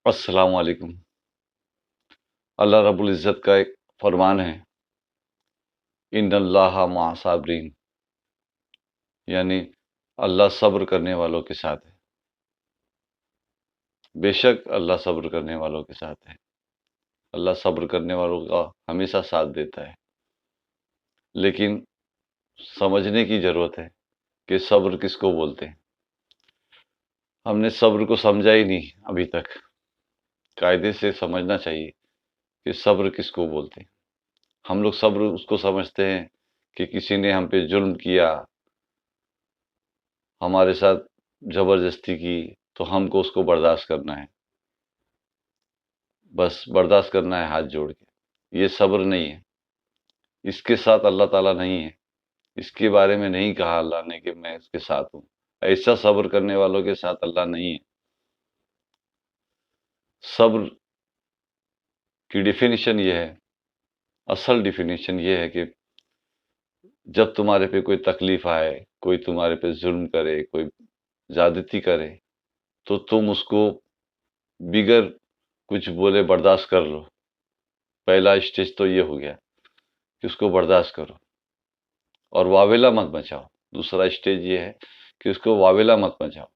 अस्सलाम वालेकुम। अल्लाह रब्बुल इज़्ज़त का एक फरमान है, इन्नल्लाहा मअस साबिरीन, यानी अल्लाह सब्र करने वालों के साथ है। बेशक अल्लाह सब्र करने वालों के साथ है। अल्लाह सब्र करने वालों का हमेशा साथ देता है। लेकिन समझने की ज़रूरत है कि सब्र किसको बोलते हैं। हमने सब्र को समझा ही नहीं अभी तक। कायदे से समझना चाहिए कि सब्र किसको बोलते हैं। हम लोग सब्र उसको समझते हैं कि किसी ने हम पे ज़ुल्म किया, हमारे साथ ज़बरदस्ती की, तो हमको उसको बर्दाश्त करना है। बस बर्दाश्त करना है हाथ जोड़ के। ये सब्र नहीं है। इसके साथ अल्लाह ताला नहीं है। इसके बारे में नहीं कहा अल्लाह ने कि मैं इसके साथ हूँ। ऐसा सब्र करने वालों के साथ अल्लाह नहीं है। सब्र की डेफिनेशन ये है, असल डेफिनेशन ये है कि जब तुम्हारे पे कोई तकलीफ आए, कोई तुम्हारे पे ज़ुल्म करे, कोई ज़्यादती करे, तो तुम उसको बिगर कुछ बोले बर्दाश्त कर लो। पहला स्टेज तो ये हो गया कि उसको बर्दाश्त करो और वावेला मत मचाओ। दूसरा स्टेज ये है कि उसको वावेला मत मचाओ,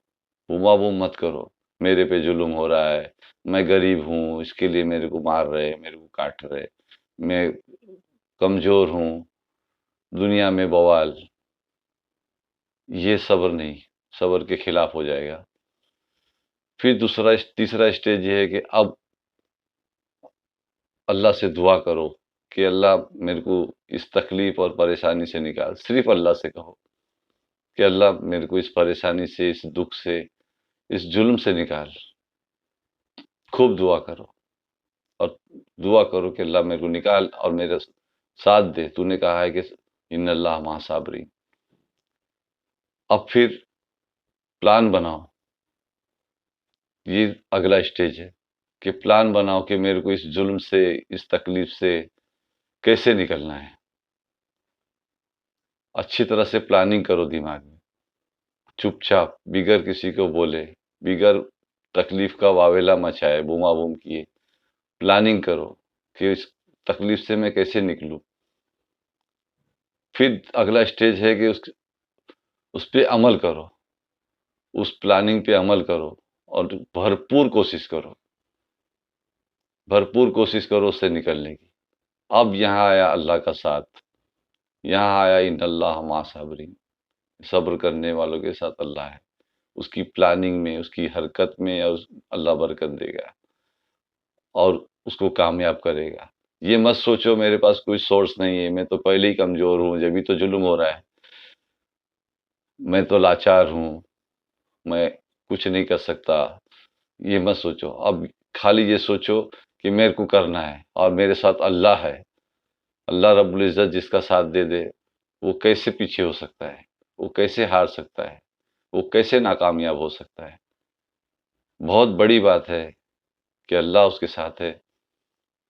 बूमा-बूम मत करो, मेरे पे ज़ुल्म हो रहा है, मैं गरीब हूँ, इसके लिए मेरे को मार रहे, मेरे को काट रहे, मैं कमज़ोर हूँ, दुनिया में बवाल। ये सब्र नहीं, सब्र के खिलाफ हो जाएगा। फिर तीसरा स्टेज ये है कि अब अल्लाह से दुआ करो कि अल्लाह मेरे को इस तकलीफ और परेशानी से निकाल। सिर्फ अल्लाह से कहो कि अल्लाह मेरे को इस परेशानी से, इस दुख से, इस जुल्म से निकाल। खूब दुआ करो और दुआ करो कि अल्लाह मेरे को निकाल और मेरा साथ दे। तूने कहा है कि इन्नल्लाह मअस साबिरीन। अब फिर प्लान बनाओ। ये अगला स्टेज है कि प्लान बनाओ कि मेरे को इस जुल्म से, इस तकलीफ से कैसे निकलना है। अच्छी तरह से प्लानिंग करो दिमाग में। चुपचाप, बिगर किसी को बोले, बिगर तकलीफ का वावेला मचाए, बूमा-बूम किए, प्लानिंग करो कि इस तकलीफ से मैं कैसे निकलूँ। फिर अगला स्टेज है कि उस पे अमल करो, उस प्लानिंग पे अमल करो और भरपूर कोशिश करो उससे निकलने की। अब यहाँ आया अल्लाह का साथ, यहाँ आया इन्नल्लाह मअस साबिरीन। सब्र करने वालों के साथ अल्लाह है। उसकी प्लानिंग में, उसकी हरकत में और अल्लाह बरकत देगा और उसको कामयाब करेगा। ये मत सोचो मेरे पास कोई सोर्स नहीं है, मैं तो पहले ही कमज़ोर हूँ, जभी तो जुल्म हो रहा है, मैं तो लाचार हूँ, मैं कुछ नहीं कर सकता। ये मत सोचो। अब खाली ये सोचो कि मेरे को करना है और मेरे साथ अल्लाह है। अल्लाह रब्बुल इज़्ज़त जिसका साथ दे दे, वो कैसे पीछे हो सकता है? वो कैसे हार सकता है? वो कैसे नाकामयाब हो सकता है? बहुत बड़ी बात है कि अल्लाह उसके साथ है।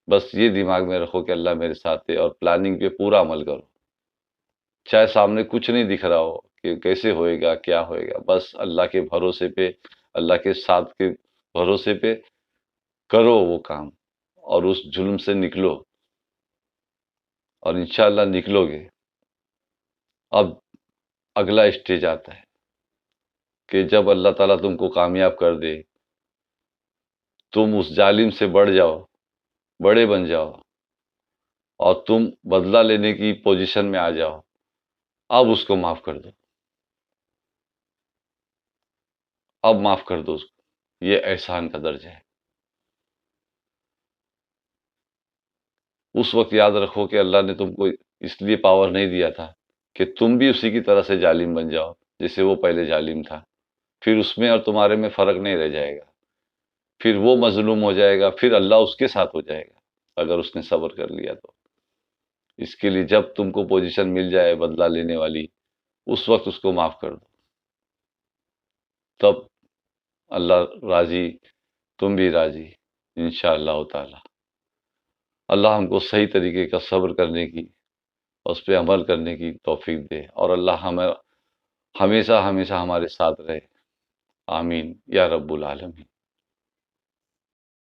बस ये दिमाग में रखो कि अल्लाह मेरे साथ है और प्लानिंग पे पूरा अमल करो। चाहे सामने कुछ नहीं दिख रहा हो कि कैसे होएगा, क्या होएगा, बस अल्लाह के भरोसे पे, अल्लाह के साथ के भरोसे पे करो वो काम और उस जुल्म से निकलो और इंशाअल्लाह निकलोगे। अब अगला स्टेज आता है कि जब अल्लाह ताला तुमको कामयाब कर दे, तुम उस जालिम से बढ़ जाओ, बड़े बन जाओ और तुम बदला लेने की पोजीशन में आ जाओ, अब उसको माफ़ कर दो। अब माफ़ कर दो उसको। ये एहसान का दर्जा है। उस वक़्त याद रखो कि अल्लाह ने तुमको इसलिए पावर नहीं दिया था कि तुम भी उसी की तरह से जालिम बन जाओ, जैसे वो पहले जालिम था। फिर उसमें और तुम्हारे में फ़र्क नहीं रह जाएगा। फिर वो मज़लूम हो जाएगा, फिर अल्लाह उसके साथ हो जाएगा, अगर उसने सब्र कर लिया तो। इसके लिए जब तुमको पोज़ीशन मिल जाए बदला लेने वाली, उस वक़्त उसको माफ़ कर दो। तब अल्लाह राज़ी, तुम भी राज़ी, इंशाअल्लाह ताला। अल्लाह हमको सही तरीके का सब्र करने की, उस पे अमल करने की तौफ़ीक दे और अल्लाह हमें हमेशा-हमेशा हमारे साथ रहे। आमीन या रब्बुल आलमीन।